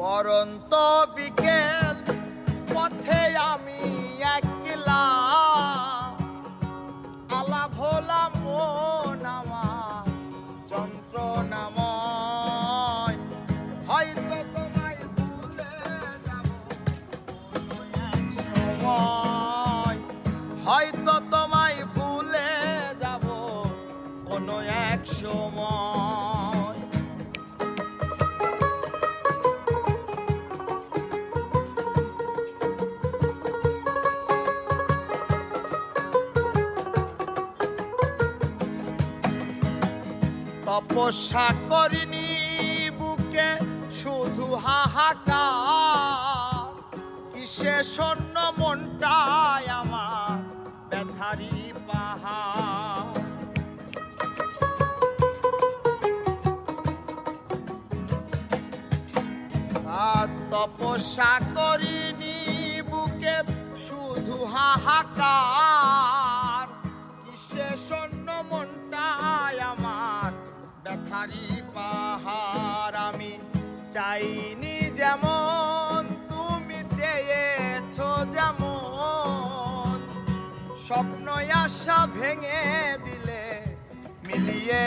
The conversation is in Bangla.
পরন্ত বিকেল পথে আমি একলা আলা ভোলা মন আমার যন্ত্রণাময়। হয়তো তোমায় ভুলে যাব কোনো এক সময়, হয়তো তোমায় ভুলে যাব কোনো এক সময়। তপস্যা করিনি বুকে শুধু হাহাকার, কিসে শূন্য মনটায় আমার ব্যথারি পাহাড়। আর তপস্যা করিনি বুকে শুধু হাহাকার, কিসে শূন্য মনটায় আমার ব্যথারি পাহাড়। আমি চাইনি যেমন তুমি চেয়েছো যেমন, স্বপ্ন আশা ভেঙে দিলে মিলিয়ে